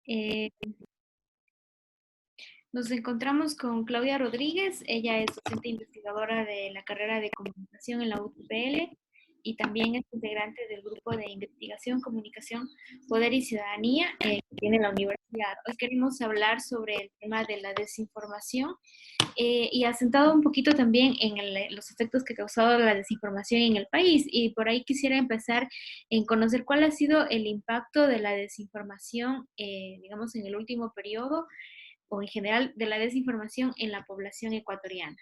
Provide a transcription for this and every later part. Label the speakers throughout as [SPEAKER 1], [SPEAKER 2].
[SPEAKER 1] Eh, Nos encontramos con Claudia Rodríguez. Ella es docente investigadora de la carrera de comunicación en la UTPL y también es integrante del grupo de investigación, comunicación, poder y ciudadanía que tiene la universidad. Hoy queremos hablar sobre el tema de la desinformación y asentado un poquito también en los efectos que ha causado la desinformación en el país. Y por ahí quisiera empezar en conocer cuál ha sido el impacto de la desinformación, digamos, en el último periodo o en general de la desinformación en la población ecuatoriana.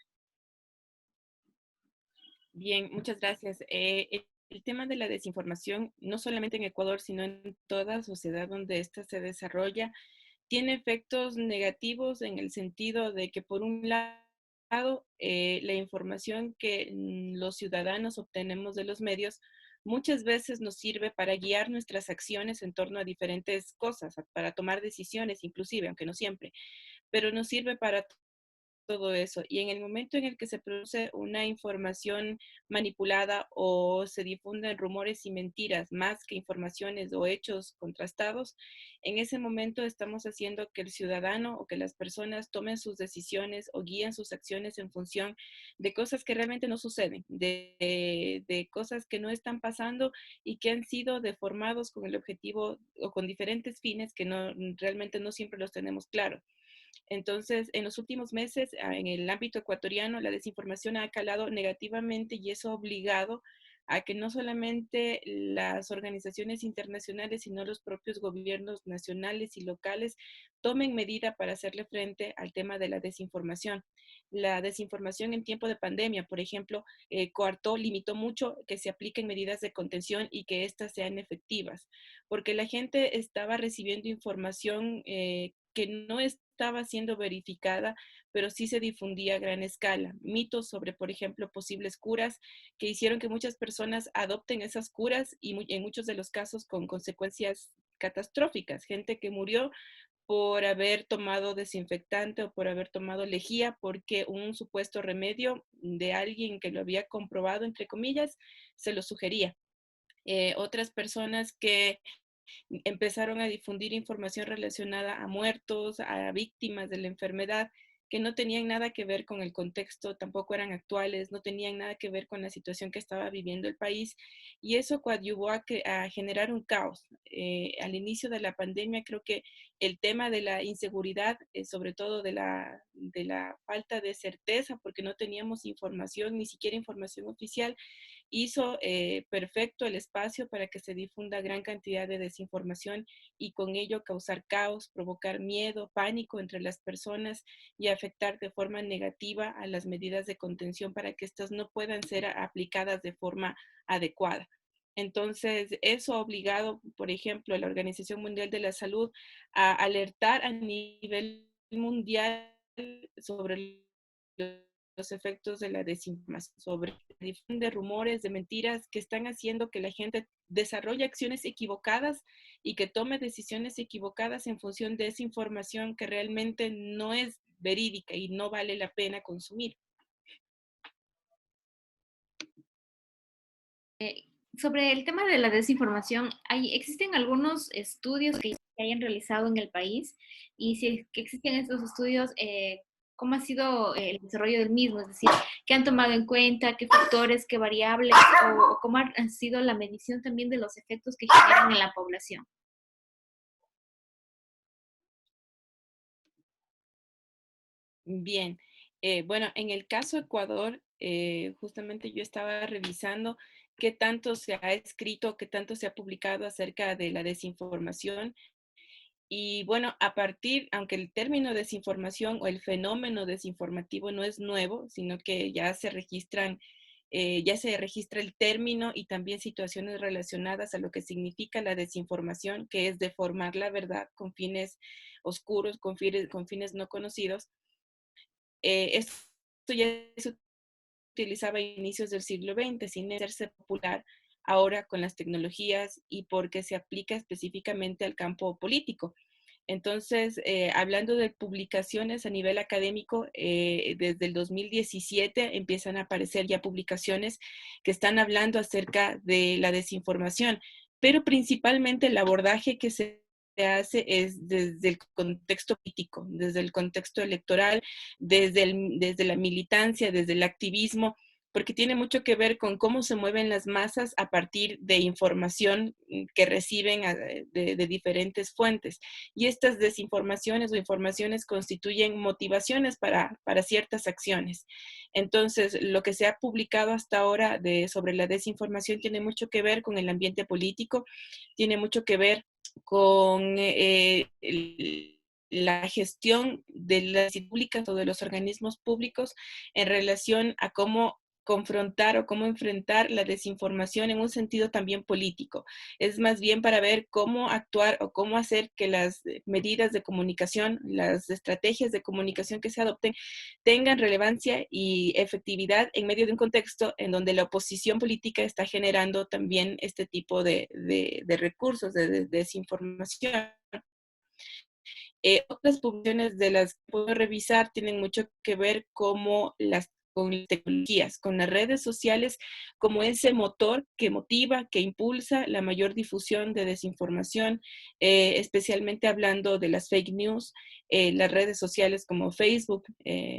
[SPEAKER 2] Bien, muchas gracias. El tema de la desinformación, no solamente en Ecuador, sino en toda sociedad donde ésta se desarrolla, tiene efectos negativos en el sentido de que, por un lado, la información que los ciudadanos obtenemos de los medios muchas veces nos sirve para guiar nuestras acciones en torno a diferentes cosas, para tomar decisiones, inclusive, aunque no siempre, pero nos sirve para todo eso. Y en el momento en el que se produce una información manipulada o se difunden rumores y mentiras más que informaciones o hechos contrastados, en ese momento estamos haciendo que el ciudadano o que las personas tomen sus decisiones o guíen sus acciones en función de cosas que realmente no suceden, de cosas que no están pasando y que han sido deformados con el objetivo o con diferentes fines que no, realmente no siempre los tenemos claros. Entonces, en los últimos meses, en el ámbito ecuatoriano, la desinformación ha calado negativamente y eso ha obligado a que no solamente las organizaciones internacionales, sino los propios gobiernos nacionales y locales tomen medida para hacerle frente al tema de la desinformación. La desinformación en tiempo de pandemia, por ejemplo, coartó, limitó mucho que se apliquen medidas de contención y que éstas sean efectivas, porque la gente estaba recibiendo información que no estaba siendo verificada, pero sí se difundía a gran escala. Mitos sobre, por ejemplo, posibles curas que hicieron que muchas personas adopten esas curas y en muchos de los casos con consecuencias catastróficas. Gente que murió por haber tomado desinfectante o por haber tomado lejía porque un supuesto remedio de alguien que lo había comprobado, entre comillas, se lo sugería. Otras personas que empezaron a difundir información relacionada a muertos, a víctimas de la enfermedad, que no tenían nada que ver con el contexto, tampoco eran actuales, no tenían nada que ver con la situación que estaba viviendo el país, y eso coadyuvó a generar un caos. Al inicio de la pandemia, creo que el tema de la inseguridad, sobre todo de la falta de certeza, porque no teníamos información, ni siquiera información oficial, hizo perfecto el espacio para que se difunda gran cantidad de desinformación y con ello causar caos, provocar miedo, pánico entre las personas y afectar de forma negativa a las medidas de contención para que estas no puedan ser aplicadas de forma adecuada. Entonces, eso ha obligado, por ejemplo, a la Organización Mundial de la Salud a alertar a nivel mundial sobre los efectos de la desinformación, sobre la difusión de rumores, de mentiras que están haciendo que la gente desarrolle acciones equivocadas y que tome decisiones equivocadas en función de esa información que realmente no es verídica y no vale la pena consumir.
[SPEAKER 1] Sobre el tema de la desinformación, existen algunos estudios que se hayan realizado en el país y si es que existen estos estudios, ¿cómo ha sido el desarrollo del mismo? Es decir, ¿qué han tomado en cuenta? ¿Qué factores, qué variables? ¿O cómo ha sido la medición también de los efectos que generan en la población?
[SPEAKER 2] Bien, bueno, en el caso Ecuador, justamente yo estaba revisando qué tanto se ha escrito, qué tanto se ha publicado acerca de la desinformación. Y bueno, aunque el término desinformación o el fenómeno desinformativo no es nuevo, sino que ya se registra el término y también situaciones relacionadas a lo que significa la desinformación, que es deformar la verdad con fines oscuros, con fines no conocidos. Esto ya se utilizaba a inicios del siglo XX, sin hacerse popular ahora con las tecnologías y porque se aplica específicamente al campo político. Entonces, hablando de publicaciones a nivel académico, desde el 2017 empiezan a aparecer ya publicaciones que están hablando acerca de la desinformación, pero principalmente el abordaje que se hace es desde el contexto político, desde el contexto electoral, desde la militancia, desde el activismo, porque tiene mucho que ver con cómo se mueven las masas a partir de información que reciben de diferentes fuentes. Y estas desinformaciones o informaciones constituyen motivaciones para ciertas acciones. Entonces, lo que se ha publicado hasta ahora sobre la desinformación tiene mucho que ver con el ambiente político, tiene mucho que ver con la gestión de las públicas o de los organismos públicos en relación a cómo confrontar o cómo enfrentar la desinformación en un sentido también político. Es más bien para ver cómo actuar o cómo hacer que las medidas de comunicación, las estrategias de comunicación que se adopten tengan relevancia y efectividad en medio de un contexto en donde la oposición política está generando también este tipo de recursos de desinformación. Otras publicaciones de las que puedo revisar tienen mucho que ver con las tecnologías, con las redes sociales, como ese motor que motiva, que impulsa la mayor difusión de desinformación, especialmente hablando de las fake news. Las redes sociales como Facebook,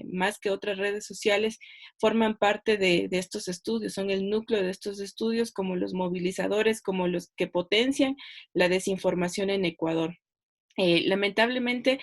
[SPEAKER 2] más que otras redes sociales, forman parte de estos estudios, son el núcleo de estos estudios como los movilizadores, como los que potencian la desinformación en Ecuador. Lamentablemente,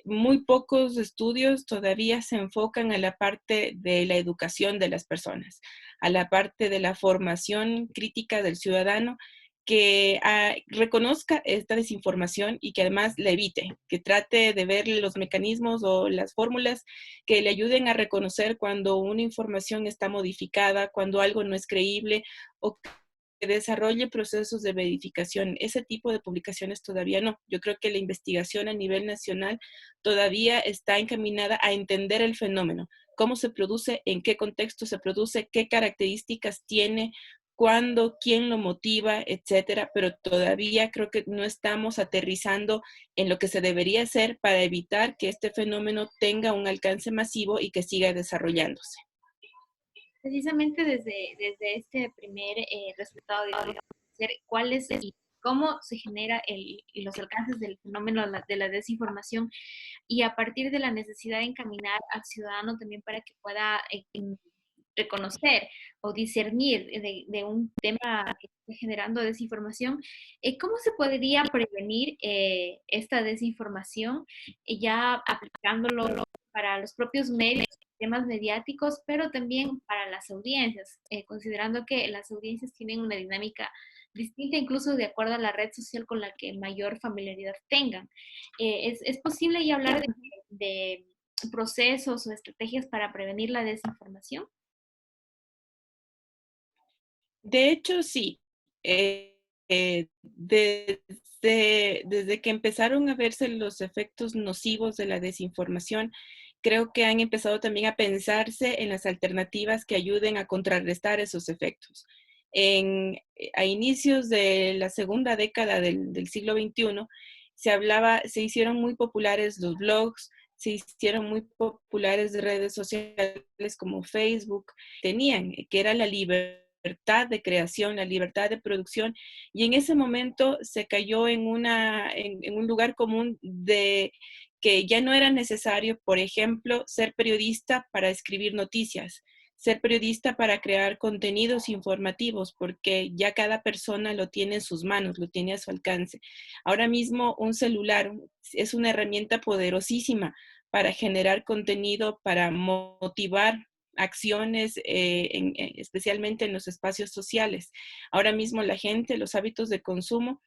[SPEAKER 2] muy pocos estudios todavía se enfocan a la parte de la educación de las personas, a la parte de la formación crítica del ciudadano que reconozca esta desinformación y que además la evite, que trate de ver los mecanismos o las fórmulas que le ayuden a reconocer cuando una información está modificada, cuando algo no es creíble o que desarrolle procesos de verificación. Ese tipo de publicaciones todavía no. Yo creo que la investigación a nivel nacional todavía está encaminada a entender el fenómeno, cómo se produce, en qué contexto se produce, qué características tiene, cuándo, quién lo motiva, etcétera, pero todavía creo que no estamos aterrizando en lo que se debería hacer para evitar que este fenómeno tenga un alcance masivo y que siga desarrollándose.
[SPEAKER 1] Precisamente desde este primer resultado de conocer cuál es y cómo se genera y los alcances del fenómeno de la desinformación y a partir de la necesidad de encaminar al ciudadano también para que pueda reconocer o discernir de un tema que esté generando desinformación, ¿cómo se podría prevenir esta desinformación ya aplicándolo para los propios medios, temas mediáticos, pero también para las audiencias, considerando que las audiencias tienen una dinámica distinta incluso de acuerdo a la red social con la que mayor familiaridad tengan? ¿Es posible ya hablar de procesos o estrategias para prevenir la desinformación?
[SPEAKER 2] De hecho, sí. Desde que empezaron a verse los efectos nocivos de la desinformación, creo que han empezado también a pensarse en las alternativas que ayuden a contrarrestar esos efectos. A inicios de la segunda década del siglo XXI, se hicieron muy populares los blogs, se hicieron muy populares redes sociales como Facebook, que era la libertad de creación, la libertad de producción, y en ese momento se cayó en un lugar común de que ya no era necesario, por ejemplo, ser periodista para escribir noticias, ser periodista para crear contenidos informativos, porque ya cada persona lo tiene en sus manos, lo tiene a su alcance. Ahora mismo un celular es una herramienta poderosísima para generar contenido, para motivar acciones, especialmente en los espacios sociales. Ahora mismo la gente, los hábitos de consumo,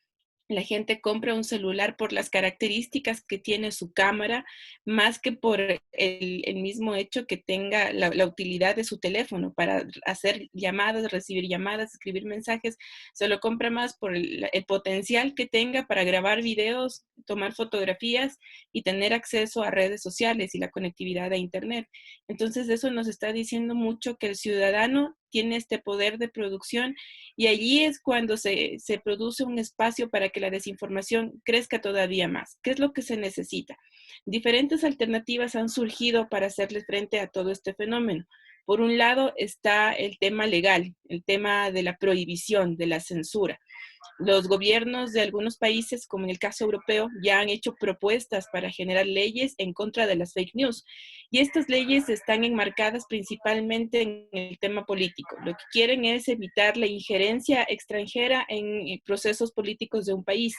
[SPEAKER 2] la gente compra un celular por las características que tiene su cámara, más que por el mismo hecho que tenga la utilidad de su teléfono para hacer llamadas, recibir llamadas, escribir mensajes. Se lo compra más por el potencial que tenga para grabar videos, tomar fotografías y tener acceso a redes sociales y la conectividad a Internet. Entonces, eso nos está diciendo mucho que el ciudadano tiene este poder de producción y allí es cuando se produce un espacio para que la desinformación crezca todavía más. ¿Qué es lo que se necesita? Diferentes alternativas han surgido para hacerle frente a todo este fenómeno. Por un lado está el tema legal, el tema de la prohibición, de la censura. Los gobiernos de algunos países, como en el caso europeo, ya han hecho propuestas para generar leyes en contra de las fake news. Y estas leyes están enmarcadas principalmente en el tema político. Lo que quieren es evitar la injerencia extranjera en procesos políticos de un país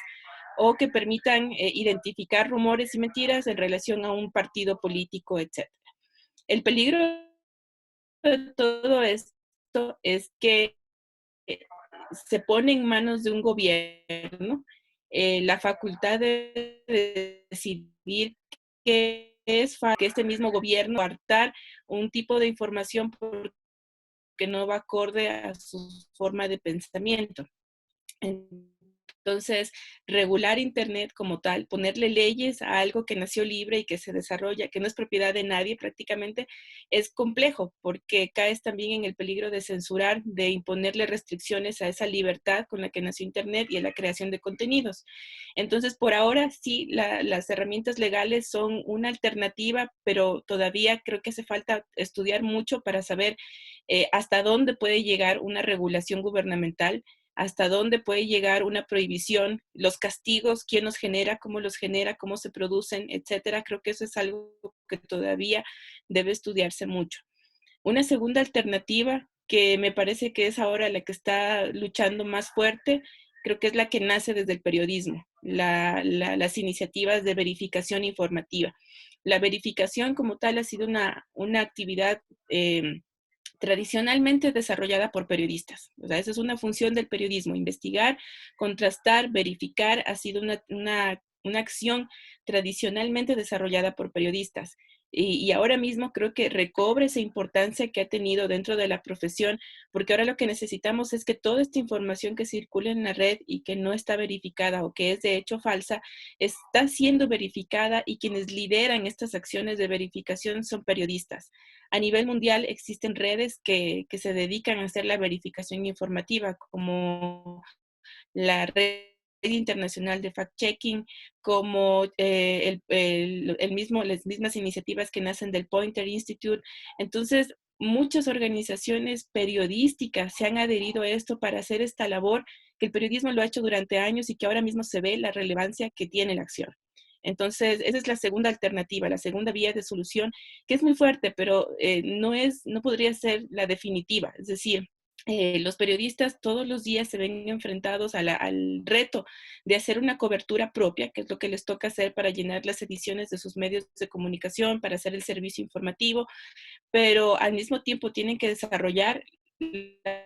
[SPEAKER 2] o que permitan identificar rumores y mentiras en relación a un partido político, etc. El peligro de todo esto es que se pone en manos de un gobierno la facultad de decidir que es que este mismo gobierno apartar un tipo de información porque no va acorde a su forma de pensamiento. Entonces, regular Internet como tal, ponerle leyes a algo que nació libre y que se desarrolla, que no es propiedad de nadie prácticamente, es complejo porque caes también en el peligro de censurar, de imponerle restricciones a esa libertad con la que nació Internet y a la creación de contenidos. Entonces, por ahora sí, las herramientas legales son una alternativa, pero todavía creo que hace falta estudiar mucho para saber hasta dónde puede llegar una regulación gubernamental, hasta dónde puede llegar una prohibición, los castigos, quién los genera, cómo se producen, etcétera. Creo que eso es algo que todavía debe estudiarse mucho. Una segunda alternativa que me parece que es ahora la que está luchando más fuerte, creo que es la que nace desde el periodismo, las iniciativas de verificación informativa. La verificación como tal ha sido una actividad tradicionalmente desarrollada por periodistas. O sea, esa es una función del periodismo, investigar, contrastar, verificar, ha sido una acción tradicionalmente desarrollada por periodistas. Y ahora mismo creo que recobre esa importancia que ha tenido dentro de la profesión, porque ahora lo que necesitamos es que toda esta información que circula en la red y que no está verificada o que es de hecho falsa, está siendo verificada y quienes lideran estas acciones de verificación son periodistas. A nivel mundial existen redes que se dedican a hacer la verificación informativa, como la Red Internacional de Fact-Checking, como las mismas iniciativas que nacen del Poynter Institute. Entonces, muchas organizaciones periodísticas se han adherido a esto para hacer esta labor que el periodismo lo ha hecho durante años y que ahora mismo se ve la relevancia que tiene la acción. Entonces, esa es la segunda alternativa, la segunda vía de solución, que es muy fuerte, pero no podría ser la definitiva. Es decir, los periodistas todos los días se ven enfrentados al reto de hacer una cobertura propia, que es lo que les toca hacer para llenar las ediciones de sus medios de comunicación, para hacer el servicio informativo, pero al mismo tiempo tienen que desarrollar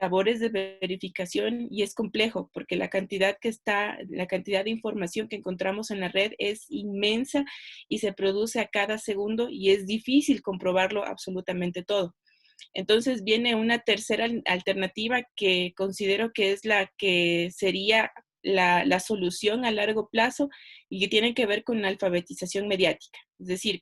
[SPEAKER 2] labores de verificación y es complejo porque la cantidad de información que encontramos en la red es inmensa y se produce a cada segundo y es difícil comprobarlo absolutamente todo. Entonces viene una tercera alternativa que considero que es la que sería la solución a largo plazo y que tiene que ver con la alfabetización mediática. Es decir,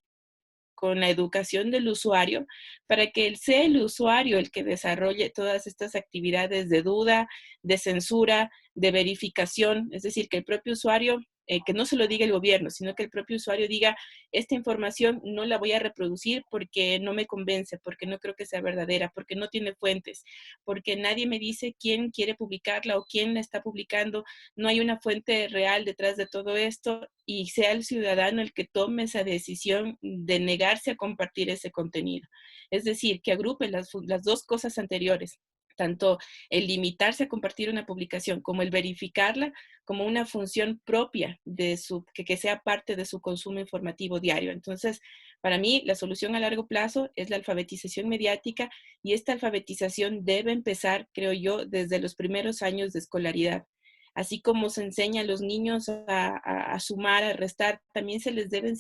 [SPEAKER 2] con la educación del usuario para que sea el usuario el que desarrolle todas estas actividades de duda, de censura, de verificación, es decir, que el propio usuario, que no se lo diga el gobierno, sino que el propio usuario diga, esta información no la voy a reproducir porque no me convence, porque no creo que sea verdadera, porque no tiene fuentes, porque nadie me dice quién quiere publicarla o quién la está publicando, no hay una fuente real detrás de todo esto y sea el ciudadano el que tome esa decisión de negarse a compartir ese contenido. Es decir, que agrupe las dos cosas anteriores, tanto el limitarse a compartir una publicación como el verificarla como una función propia que sea parte de su consumo informativo diario. Entonces, para mí, la solución a largo plazo es la alfabetización mediática y esta alfabetización debe empezar, creo yo, desde los primeros años de escolaridad. Así como se enseña a los niños a sumar, a restar, también se les debe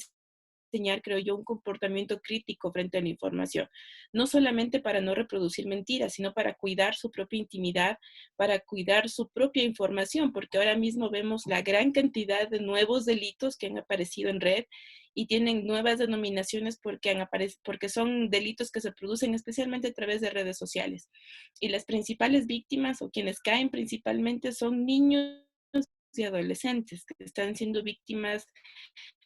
[SPEAKER 2] enseñar, creo yo, un comportamiento crítico frente a la información. No solamente para no reproducir mentiras, sino para cuidar su propia intimidad, para cuidar su propia información, porque ahora mismo vemos la gran cantidad de nuevos delitos que han aparecido en red y tienen nuevas denominaciones porque son delitos que se producen especialmente a través de redes sociales. Y las principales víctimas o quienes caen principalmente son niños y adolescentes que están siendo víctimas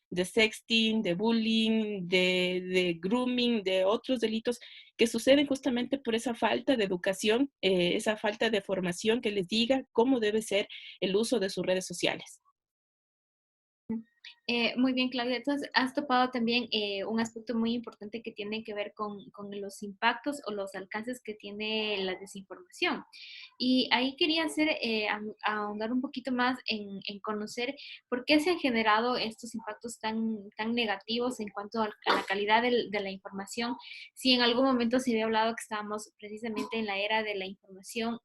[SPEAKER 2] de sexting, de bullying, de grooming, de otros delitos que suceden justamente por esa falta de educación, esa falta de formación que les diga cómo debe ser el uso de sus redes sociales.
[SPEAKER 1] Muy bien, Claudia. Entonces, has topado también un aspecto muy importante que tiene que ver con los impactos o los alcances que tiene la desinformación. Y ahí quería ahondar un poquito más en conocer por qué se han generado estos impactos tan negativos en cuanto a la calidad de la información. Si en algún momento se había hablado que estábamos precisamente en la era de la información,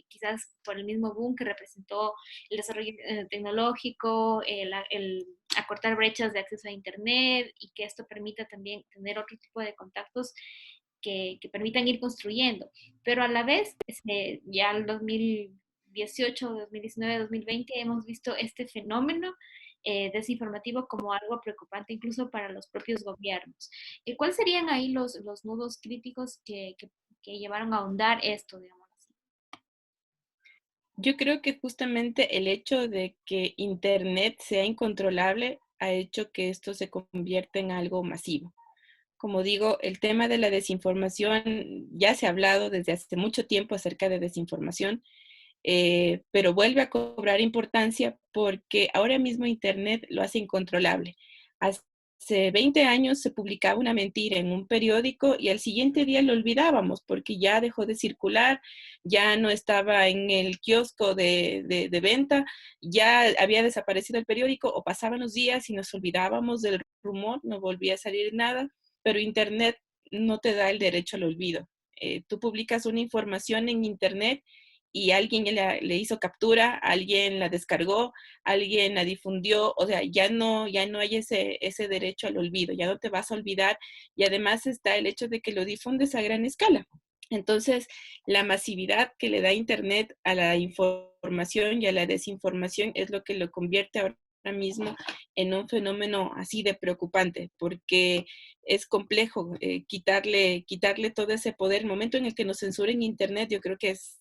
[SPEAKER 1] quizás por el mismo boom que representó el desarrollo tecnológico, el acortar brechas de acceso a Internet y que esto permita también tener otro tipo de contactos que permitan ir construyendo. Pero a la vez, ya el 2018, 2019, 2020 hemos visto este fenómeno desinformativo como algo preocupante incluso para los propios gobiernos. ¿Cuáles serían ahí los nudos críticos que llevaron a ahondar esto, digamos así?
[SPEAKER 2] Yo creo que justamente el hecho de que Internet sea incontrolable ha hecho que esto se convierta en algo masivo. Como digo, el tema de la desinformación ya se ha hablado desde hace mucho tiempo acerca de desinformación, pero vuelve a cobrar importancia porque ahora mismo Internet lo hace incontrolable. Hace 20 años se publicaba una mentira en un periódico y al siguiente día lo olvidábamos porque ya dejó de circular, ya no estaba en el kiosco de venta, ya había desaparecido el periódico o pasaban los días y nos olvidábamos del rumor, no volvía a salir nada, pero Internet no te da el derecho al olvido. Tú publicas una información en Internet y alguien le hizo captura, alguien la descargó, alguien la difundió, o sea, ya no hay ese derecho al olvido, ya no te vas a olvidar y además está el hecho de que lo difundes a gran escala. Entonces, la masividad que le da Internet a la información y a la desinformación es lo que lo convierte ahora mismo en un fenómeno así de preocupante, porque es complejo quitarle todo ese poder. El momento en el que nos censuren Internet, yo creo que es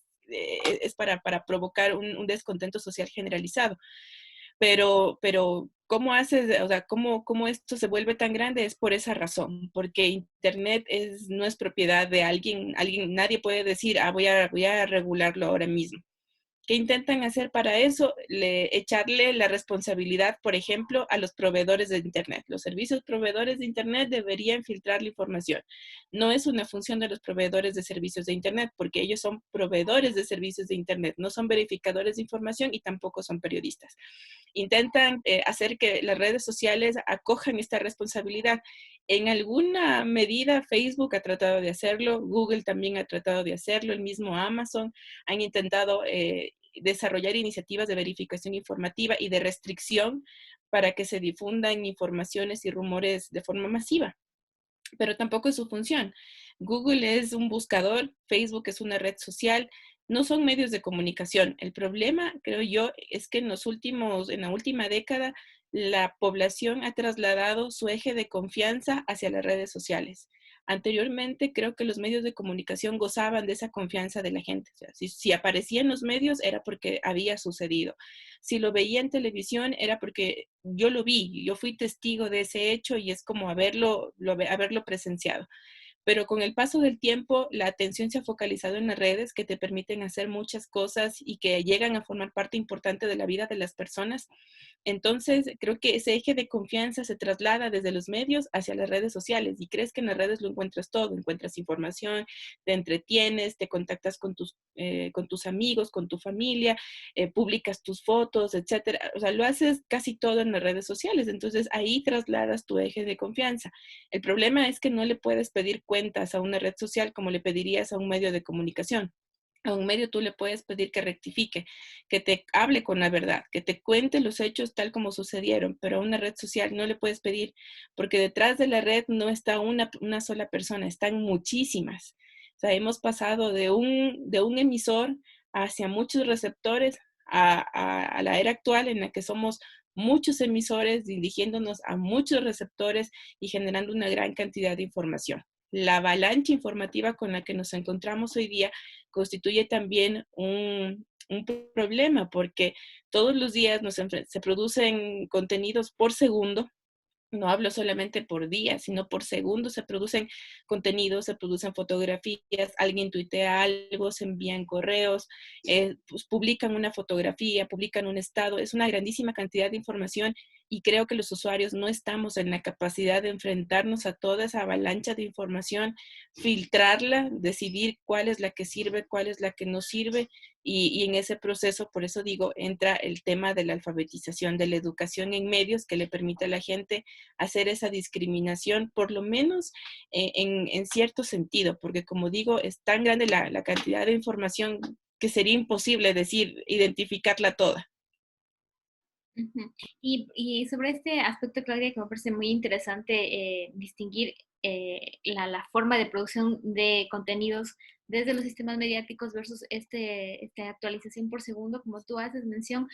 [SPEAKER 2] para provocar un descontento social generalizado. Pero ¿cómo haces, o sea, cómo esto se vuelve tan grande? Es por esa razón, porque Internet no es propiedad de alguien, nadie puede decir, voy a regularlo ahora mismo. ¿Qué intentan hacer para eso? Echarle la responsabilidad, por ejemplo, a los proveedores de Internet. Los servicios proveedores de Internet deberían filtrar la información. No es una función de los proveedores de servicios de Internet, porque ellos son proveedores de servicios de Internet, no son verificadores de información y tampoco son periodistas. Intentan hacer que las redes sociales acojan esta responsabilidad. En alguna medida, Facebook ha tratado de hacerlo, Google también ha tratado de hacerlo, el mismo Amazon han intentado desarrollar iniciativas de verificación informativa y de restricción para que se difundan informaciones y rumores de forma masiva, pero tampoco es su función. Google es un buscador, Facebook es una red social, no son medios de comunicación. El problema, creo yo, es que en la última década, la población ha trasladado su eje de confianza hacia las redes sociales. Anteriormente, creo que los medios de comunicación gozaban de esa confianza de la gente. O sea, si aparecía en los medios era porque había sucedido. Si lo veía en televisión era porque yo lo vi, yo fui testigo de ese hecho y es como haberlo presenciado. Pero con el paso del tiempo, la atención se ha focalizado en las redes que te permiten hacer muchas cosas y que llegan a formar parte importante de la vida de las personas. Entonces, creo que ese eje de confianza se traslada desde los medios hacia las redes sociales y crees que en las redes lo encuentras todo, encuentras información, te entretienes, te contactas con tus amigos, con tu familia, publicas tus fotos, etcétera. O sea, lo haces casi todo en las redes sociales. Entonces, ahí trasladas tu eje de confianza. El problema es que no le puedes pedir cuentas a una red social como le pedirías a un medio de comunicación. A un medio tú le puedes pedir que rectifique, que te hable con la verdad, que te cuente los hechos tal como sucedieron, pero a una red social no le puedes pedir, porque detrás de la red no está una sola persona, están muchísimas. O sea, hemos pasado de un emisor hacia muchos receptores a la era actual en la que somos muchos emisores dirigiéndonos a muchos receptores y generando una gran cantidad de información. La avalancha informativa con la que nos encontramos hoy día constituye también un problema porque todos los días se producen contenidos por segundo No hablo solamente por días, sino por segundos. Se producen contenidos, se producen fotografías, alguien tuitea algo, se envían correos, pues publican una fotografía, publican un estado. Es una grandísima cantidad de información y creo que los usuarios no estamos en la capacidad de enfrentarnos a toda esa avalancha de información, filtrarla, decidir cuál es la que sirve, cuál es la que no sirve. Y en ese proceso, por eso digo, entra el tema de la alfabetización, de la educación en medios que le permite a la gente hacer esa discriminación, por lo menos en cierto sentido, porque como digo, es tan grande la cantidad de información que sería imposible decir, identificarla toda.
[SPEAKER 1] Ujú. Y sobre este aspecto, Claudia, que me parece muy interesante distinguir la forma de producción de contenidos desde los sistemas mediáticos versus esta actualización por segundo, como tú haces mención,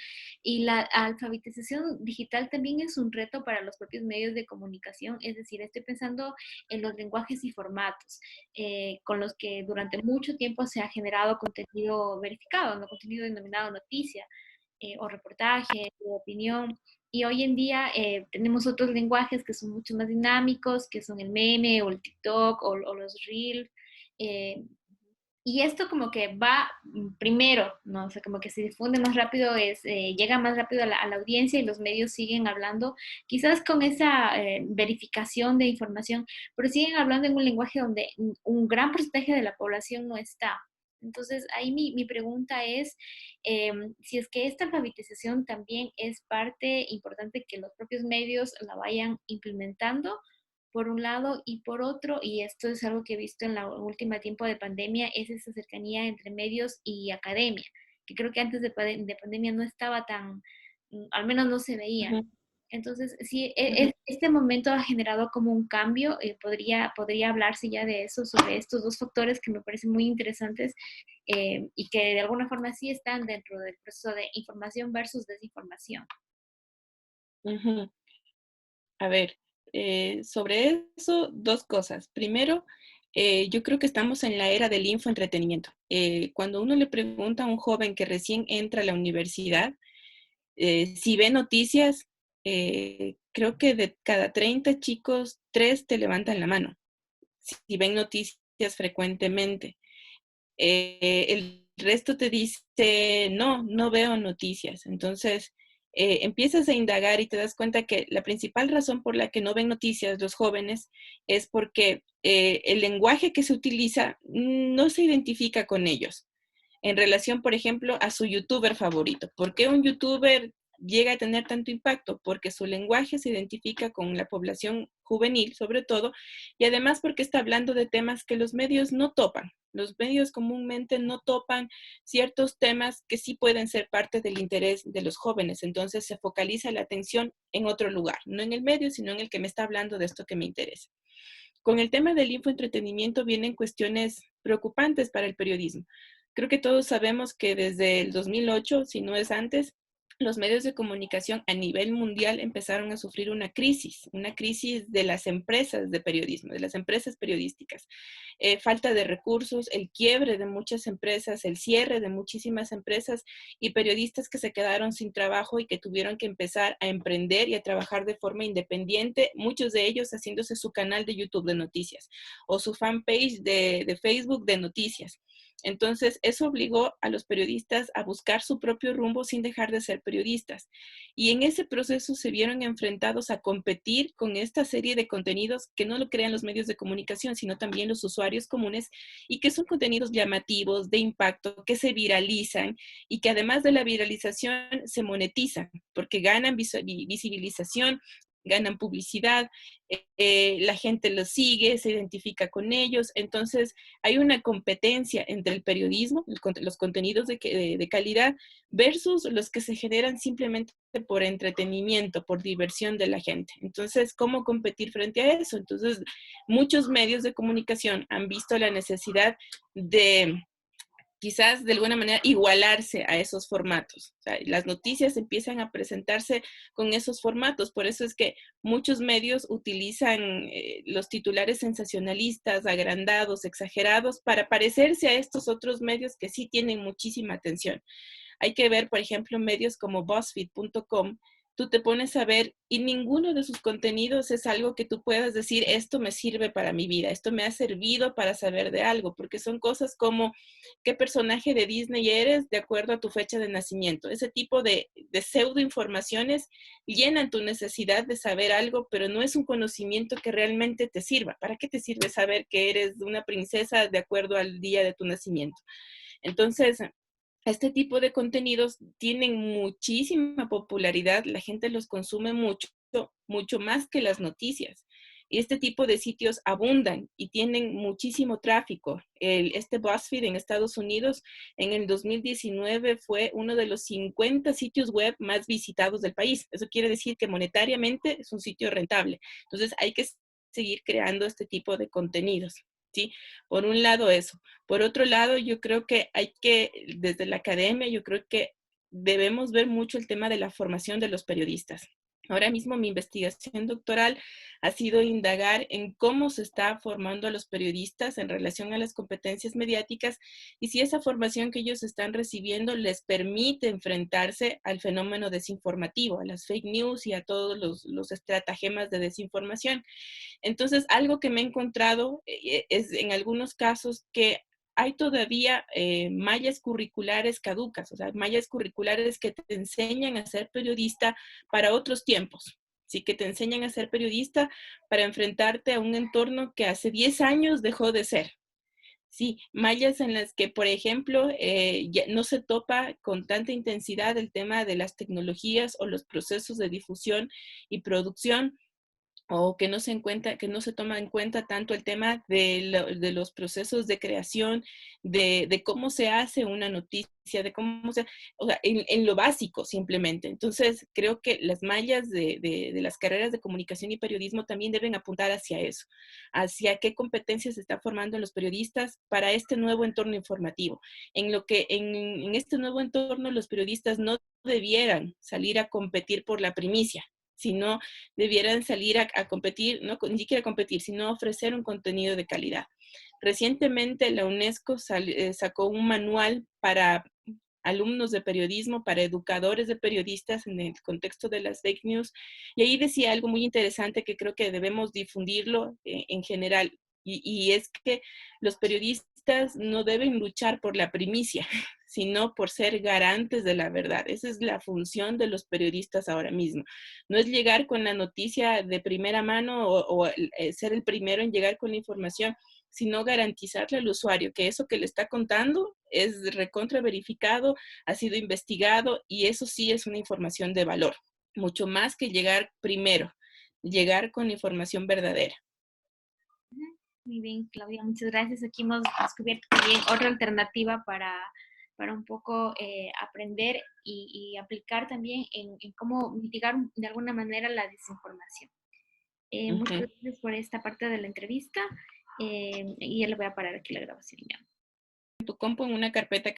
[SPEAKER 1] y la alfabetización digital también es un reto para los propios medios de comunicación, es decir, estoy pensando en los lenguajes y formatos con los que durante mucho tiempo se ha generado contenido verificado, no contenido denominado noticia o reportaje, o opinión. Y hoy en día tenemos otros lenguajes que son mucho más dinámicos, que son el meme o el TikTok o los Reels. eh, y esto como que va primero, ¿no? O sea, como que se difunde más rápido, llega más rápido a la audiencia y los medios siguen hablando, quizás con esa verificación de información, pero siguen hablando en un lenguaje donde un gran porcentaje de la población no está. Entonces, ahí mi pregunta es si es que esta alfabetización también es parte importante que los propios medios la vayan implementando por un lado, y por otro, y esto es algo que he visto en la última tiempo de pandemia, es esa cercanía entre medios y academia, que creo que antes de pandemia no estaba tan, al menos no se veía.
[SPEAKER 2] Ujú,
[SPEAKER 1] Entonces, sí,
[SPEAKER 2] ujú,
[SPEAKER 1] este momento ha generado como un cambio, podría hablarse ya de eso, sobre estos dos factores que me parecen muy interesantes y que de alguna forma sí están dentro del proceso de información versus desinformación.
[SPEAKER 2] ujú. A ver, sobre eso, dos cosas. Primero, yo creo que estamos en la era del infoentretenimiento. Cuando uno le pregunta a un joven que recién entra a la universidad, si ve noticias, creo que de cada 30 chicos, 3 te levantan la mano, si ven noticias frecuentemente. El resto te dice, no, no veo noticias. Entonces, empiezas a indagar y te das cuenta que la principal razón por la que no ven noticias los jóvenes es porque el lenguaje que se utiliza no se identifica con ellos en relación, por ejemplo, a su youtuber favorito. ¿Por qué un youtuber llega a tener tanto impacto? Porque su lenguaje se identifica con la población juvenil, sobre todo, y además porque está hablando de temas que los medios no topan. Los medios comúnmente no topan ciertos temas que sí pueden ser parte del interés de los jóvenes. Entonces se focaliza la atención en otro lugar, no en el medio, sino en el que me está hablando de esto que me interesa. Con el tema del infoentretenimiento vienen cuestiones preocupantes para el periodismo. Creo que todos sabemos que desde el 2008, si no es antes, los medios de comunicación a nivel mundial empezaron a sufrir una crisis de las empresas de periodismo, de las empresas periodísticas. Falta de recursos, el quiebre de muchas empresas, el cierre de muchísimas empresas y periodistas que se quedaron sin trabajo y que tuvieron que empezar a emprender y a trabajar de forma independiente, muchos de ellos haciéndose su canal de YouTube de noticias o su fanpage de Facebook de noticias. Entonces, eso obligó a los periodistas a buscar su propio rumbo sin dejar de ser periodistas. Y en ese proceso se vieron enfrentados a competir con esta serie de contenidos que no lo crean los medios de comunicación, sino también los usuarios comunes y que son contenidos llamativos, de impacto, que se viralizan y que además de la viralización se monetizan porque ganan visibilización, ganan publicidad, la gente los sigue, se identifica con ellos. Entonces, hay una competencia entre el periodismo, los contenidos de calidad, versus los que se generan simplemente por entretenimiento, por diversión de la gente. Entonces, ¿cómo competir frente a eso? Entonces, muchos medios de comunicación han visto la necesidad de quizás de alguna manera igualarse a esos formatos. O sea, las noticias empiezan a presentarse con esos formatos. Por eso es que muchos medios utilizan los titulares sensacionalistas, agrandados, exagerados, para parecerse a estos otros medios que sí tienen muchísima atención. Hay que ver, por ejemplo, medios como BuzzFeed.com, tú te pones a ver y ninguno de sus contenidos es algo que tú puedas decir, esto me sirve para mi vida, esto me ha servido para saber de algo, porque son cosas como qué personaje de Disney eres de acuerdo a tu fecha de nacimiento. Ese tipo de pseudo informaciones llenan tu necesidad de saber algo, pero no es un conocimiento que realmente te sirva. ¿Para qué te sirve saber que eres una princesa de acuerdo al día de tu nacimiento? Entonces, este tipo de contenidos tienen muchísima popularidad, la gente los consume mucho, mucho más que las noticias. Y este tipo de sitios abundan y tienen muchísimo tráfico. Este BuzzFeed en Estados Unidos en el 2019 fue uno de los 50 sitios web más visitados del país. Eso quiere decir que monetariamente es un sitio rentable. Entonces hay que seguir creando este tipo de contenidos. ¿Sí? Por un lado eso. Por otro lado, yo creo que hay que, desde la academia, yo creo que debemos ver mucho el tema de la formación de los periodistas. Ahora mismo mi investigación doctoral ha sido indagar en cómo se está formando a los periodistas en relación a las competencias mediáticas y si esa formación que ellos están recibiendo les permite enfrentarse al fenómeno desinformativo, a las fake news y a todos los estratagemas de desinformación. Entonces, algo que me he encontrado es en algunos casos que hay todavía mallas curriculares caducas, o sea, mallas curriculares que te enseñan a ser periodista para otros tiempos, sí, que te enseñan a ser periodista para enfrentarte a un entorno que hace 10 años dejó de ser. Sí, mallas en las que, por ejemplo, ya no se topa con tanta intensidad el tema de las tecnologías o los procesos de difusión y producción, o que no se toma en cuenta tanto el tema de los procesos de creación, de cómo se hace una noticia, de cómo se, o sea, en lo básico simplemente. Entonces, creo que las mallas de las carreras de comunicación y periodismo también deben apuntar hacia eso, hacia qué competencias se está formando en los periodistas para este nuevo entorno informativo. En lo que en este nuevo entorno los periodistas no debieran salir a competir por la primicia, sino debieran salir a competir, no, ni siquiera competir, sino ofrecer un contenido de calidad. Recientemente la UNESCO sacó un manual para alumnos de periodismo, para educadores de periodistas en el contexto de las fake news, y ahí decía algo muy interesante que creo que debemos difundirlo en general, y es que los periodistas no deben luchar por la primicia, sino por ser garantes de la verdad. Esa es la función de los periodistas ahora mismo. No es llegar con la noticia de primera mano o ser el primero en llegar con la información, sino garantizarle al usuario que eso que le está contando es recontra verificado, ha sido investigado y eso sí es una información de valor, mucho más que llegar primero, llegar con información verdadera.
[SPEAKER 1] Muy bien, Claudia, muchas gracias. Aquí hemos descubierto también otra alternativa para un poco aprender y aplicar también en cómo mitigar de alguna manera la desinformación. Muchas
[SPEAKER 2] Ujú.
[SPEAKER 1] gracias por esta parte de la entrevista y ya le voy a parar aquí la grabación ya.
[SPEAKER 2] Tu compu en una carpeta